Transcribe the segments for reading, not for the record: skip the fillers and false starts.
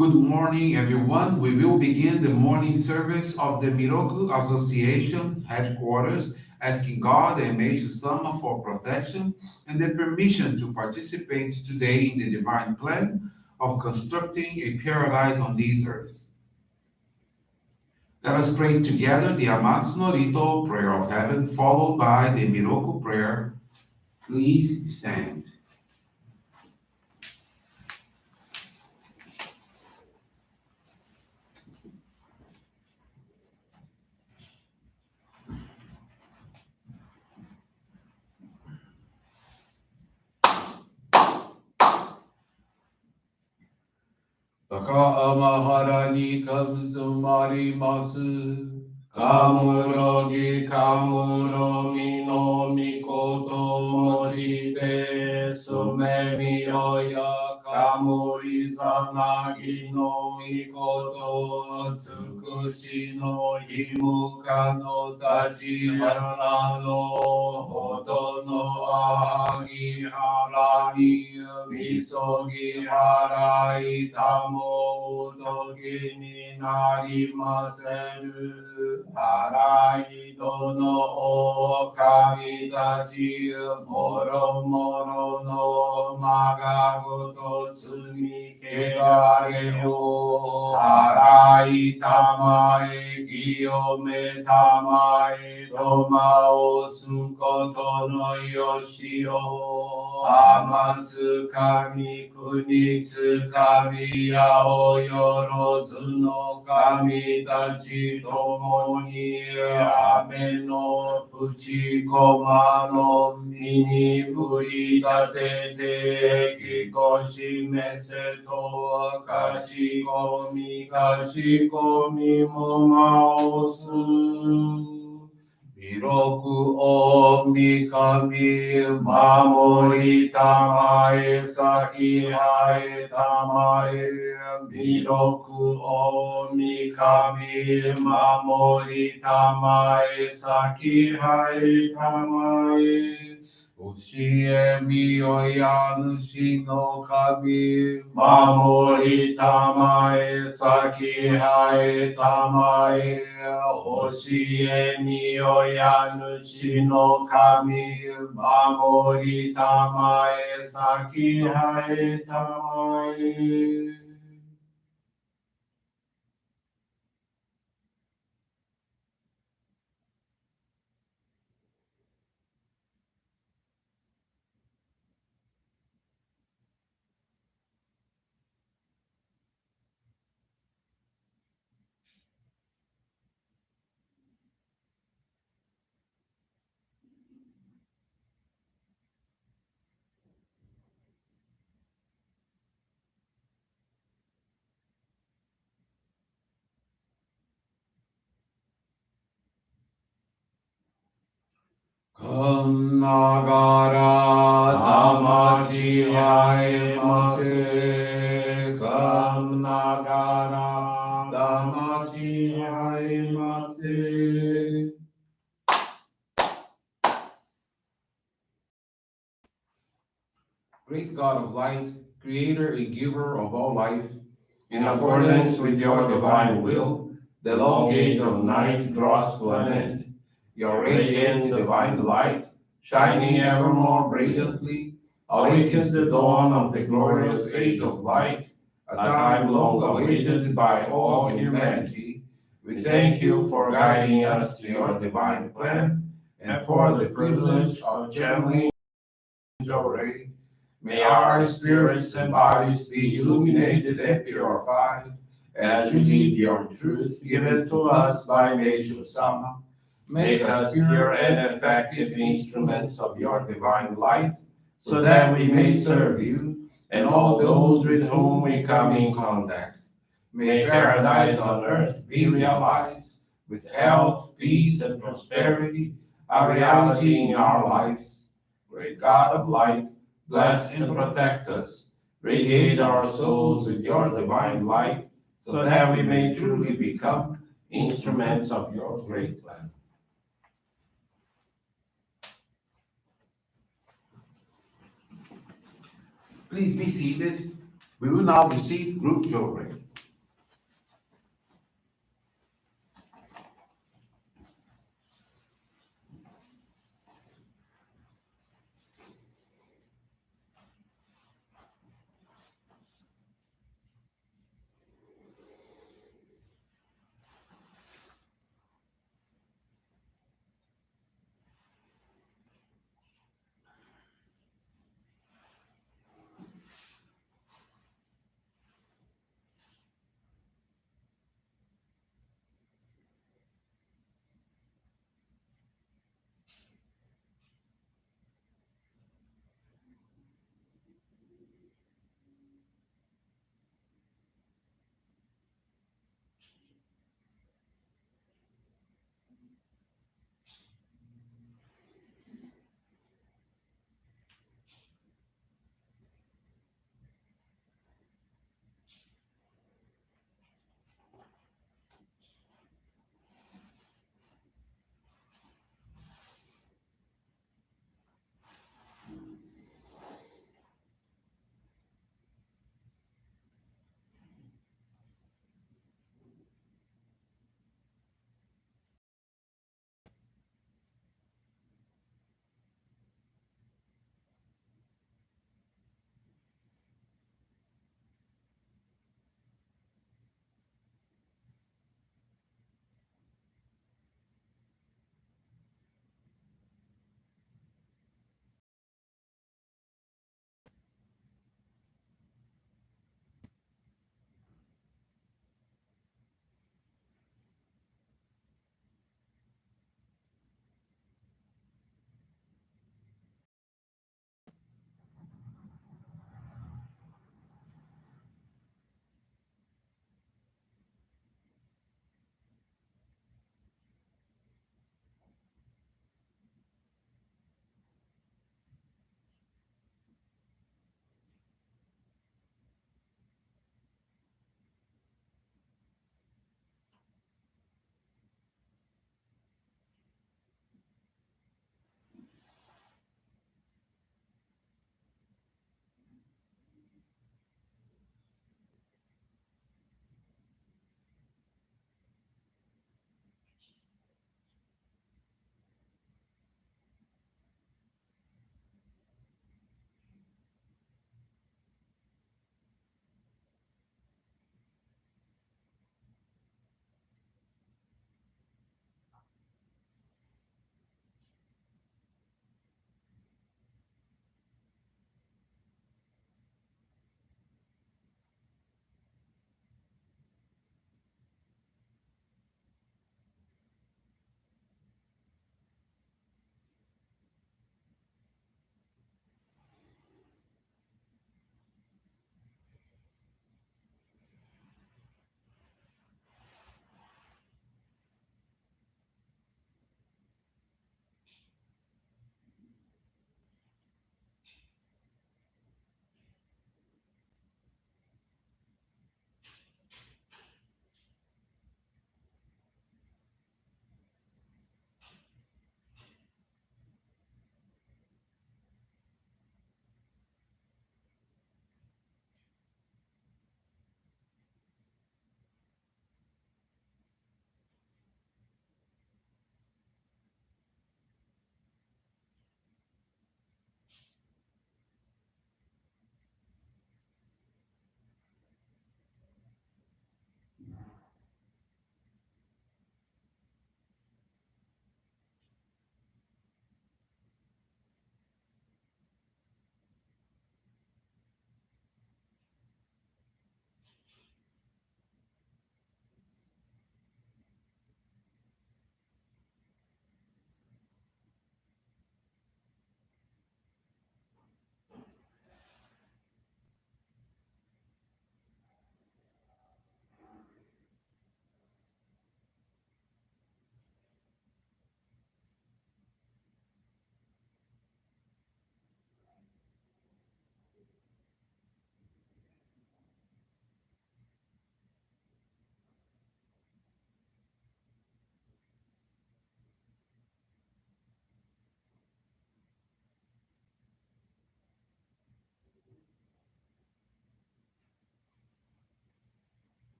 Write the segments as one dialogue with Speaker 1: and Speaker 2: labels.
Speaker 1: Good morning, everyone. We will begin the morning service of the Miroku Association headquarters, asking God and Meishu-sama for protection and the permission to participate today in the divine plan of constructing a paradise on this earth. Let us pray together the Amatsu-Norito prayer of heaven, followed by the Miroku prayer. Please stand. 高天原にかむすまります。かむろぎかむろみのみこともちて、すめみろやかむりさなぎのみこと、つくしのひむかのたちはなのほどのあぎはらにみそぎはらいたもうときになりませる。はらいどのおかみたちもろもろのまがごと罪けがれをはらいたまえ清めたまえどまおすことのよしを天つかみ国つかみやおよろずの神たちともに雨のぷちこまの身に振り立ててきこしめせとかしこみもまおす広くおみかみ守りたまえ先はえたまえ広くおみかみ守りたまえ先はえたまえ教えみよや主の神守りたまえ先はえたまえ教えみよや主の神守りたまえ先はえたまえかんながらだまちあえませかんながらだまちあえませ Great God of light, creator and giver of all life, in accordance with your divine will, the long age of night draws to an end. Your radiant divine light, shining ever more brilliantly, awakens the dawn of the glorious age of light, a time long awaited by all humanity. We thank you for guiding us to your divine plan and for the privilege of channeling Johrei. May our spirits and bodies be illuminated and purified as we live your truth given to us by Meishu-sama. Make us pure and effective instruments of your divine light, so that we may serve you and all those with whom we come in contact. May paradise on earth be realized, with health, peace, and prosperity, a reality in our lives. Great God of light, bless and protect us. Radiate our souls with your divine light, so that we may truly become instruments of your great plan. Please be seated. We will now receive group Johrei.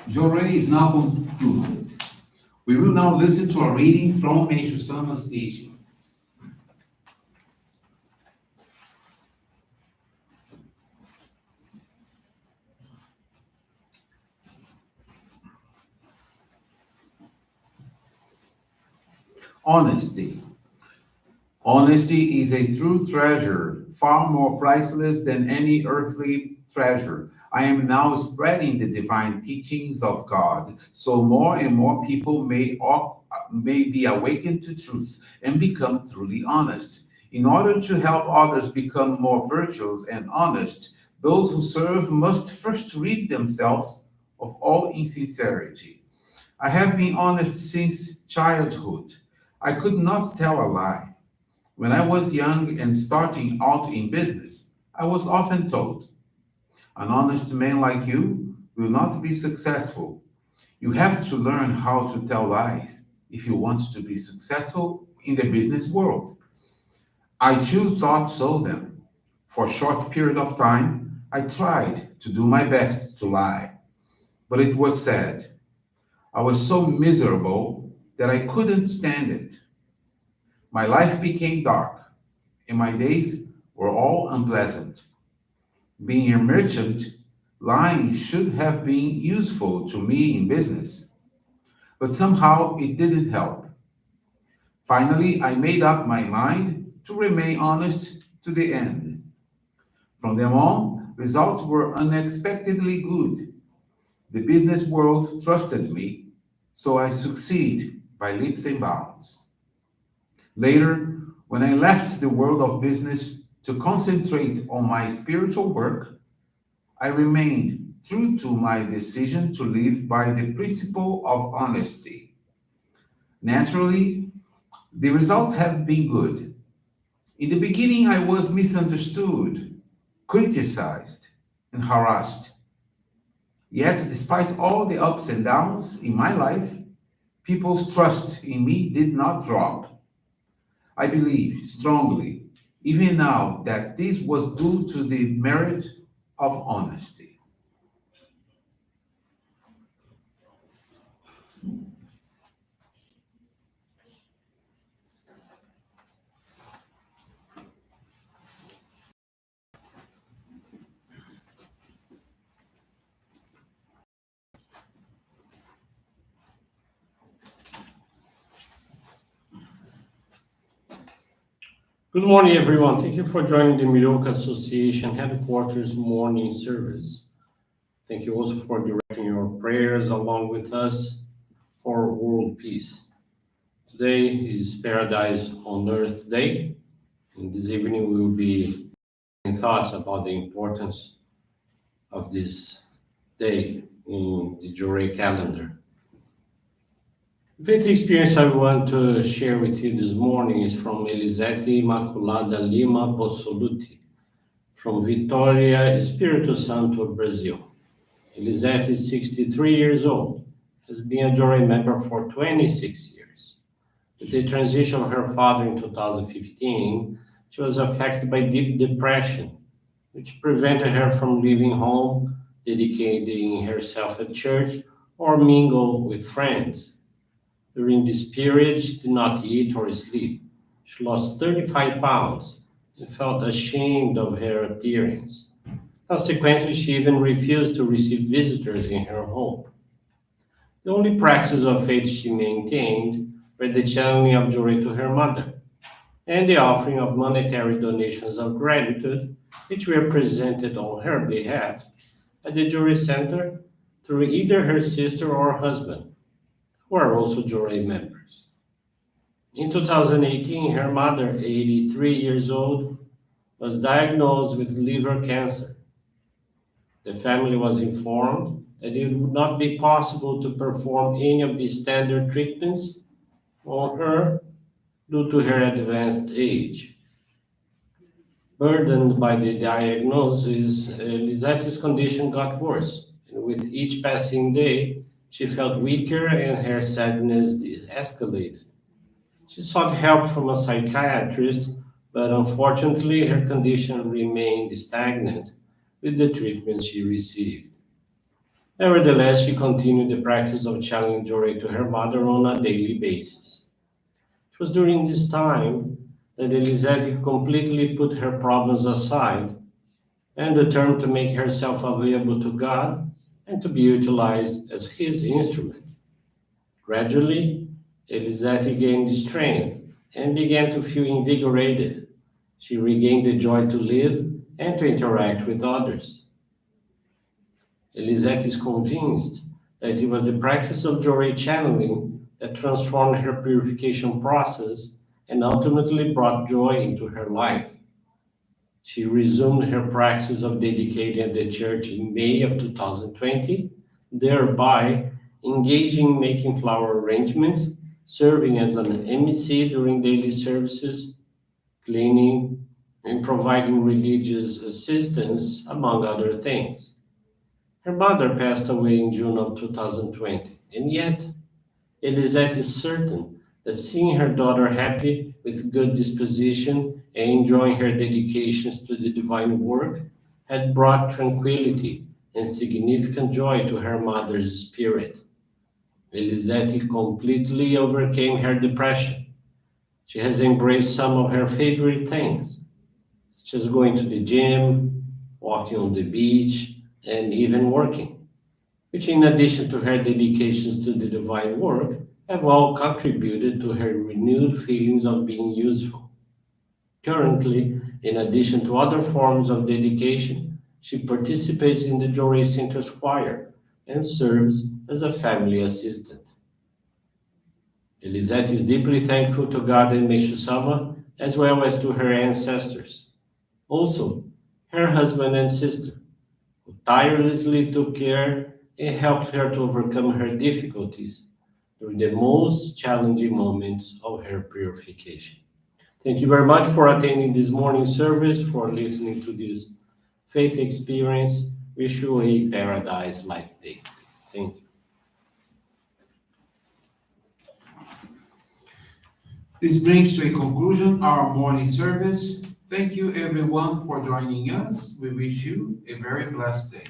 Speaker 1: Johrei is now concluded. We will now listen to a reading from Meishu-sama's teachings. Honesty. Honesty is a true treasure, far more priceless than any earthly treasure. I am now spreading the divine teachings of God, so more and more people may be awakened to truth and become truly honest. In order to help others become more virtuous and honest, those who serve must first rid themselves of all insincerity. I have been honest since childhood. I could not tell a lie. When I was young and starting out in business, I was often told, an honest man like you will not be successful. You have to learn how to tell lies if you want to be successful in the business world. I too thought so then. For a short period of time, I tried to do my best to lie, but it was sad. I was so miserable that I couldn't stand it. My life became dark, and my days were all unpleasant. Being a merchant, lying should have been useful to me in business, but somehow it didn't help. Finally, I made up my mind to remain honest to the end. From then on, results were unexpectedly good. The business world trusted me, so I succeed by leaps and bounds. Later, when I left the world of business to concentrate on my spiritual work, I remained true to my decision to live by the principle of honesty. Naturally, the results have been good. In the beginning, I was misunderstood, criticized, and harassed. Yet, despite all the ups and downs in my life, people's trust in me did not drop. I believe strongly, even now, that this was due to the merit of honesty.
Speaker 2: Good morning, everyone. Thank you for joining the Miroku Association headquarters morning service. Thank you also for directing your prayers along with us for world peace. Today is Paradise on Earth Day. And this evening we will be in thoughts about the importance of this day in the Johrei calendar. The faith experience I want to share with you this morning is from Elisete Imaculada Lima Bossoluti, from Vitória, Espírito Santo, Brazil. Elisete is 63 years old, has been a Johrei member for 26 years. With the transition of her father in 2015, she was affected by deep depression, which prevented her from leaving home, dedicating herself at church, or mingle with friends. During this period, she did not eat or sleep. She lost 35 pounds and felt ashamed of her appearance. Consequently, she even refused to receive visitors in her home. The only practices of faith she maintained were the channeling of Johrei to her mother and the offering of monetary donations of gratitude, which were presented on her behalf at the Johrei Center through either her sister or husband, who are also Johrei members. In 2018, her mother, 83 years old, was diagnosed with liver cancer. The family was informed that it would not be possible to perform any of the standard treatments on her due to her advanced age. Burdened by the diagnosis, Lizette's condition got worse, and with each passing day, she felt weaker and her sadness escalated. She sought help from a psychiatrist but unfortunately her condition remained stagnant with the treatment she received. Nevertheless, she continued the practice of channeling Johrei to her mother on a daily basis. It was during this time that Elisette completely put her problems aside and determined to make herself available to God and to be utilized as His instrument. Gradually, Elisette gained strength and began to feel invigorated. She regained the joy to live and to interact with others. Elisette is convinced that it was the practice of Johrei channeling that transformed her purification process and ultimately brought joy into her life. She resumed her practice of dedicating at the church in May of 2020, thereby engaging in making flower arrangements, serving as an MC during daily services, cleaning, and providing religious assistance, among other things. Her mother passed away in June of 2020, and yet Elisette is certain that seeing her daughter happy, with good disposition, and enjoying her dedications to the divine work had brought tranquility and significant joy to her mother's spirit. Elisette completely overcame her depression. She has embraced some of her favorite things, such as going to the gym, walking on the beach, and even working, which, in addition to her dedications to the divine work, have all contributed to her renewed feelings of being useful. Currently, in addition to other forms of dedication, she participates in the Johrei Center's choir and serves as a family assistant. Elisette is deeply thankful to God and Meishu-sama, as well as to her ancestors. Also, her husband and sister, who tirelessly took care and helped her to overcome her difficulties during the most challenging moments of her purification. Thank you very much for attending this morning service, for listening to this faith experience. Wish you a paradise-like day. Thank you.
Speaker 1: This brings to a conclusion our morning service. Thank you everyone for joining us. We wish you a very blessed day.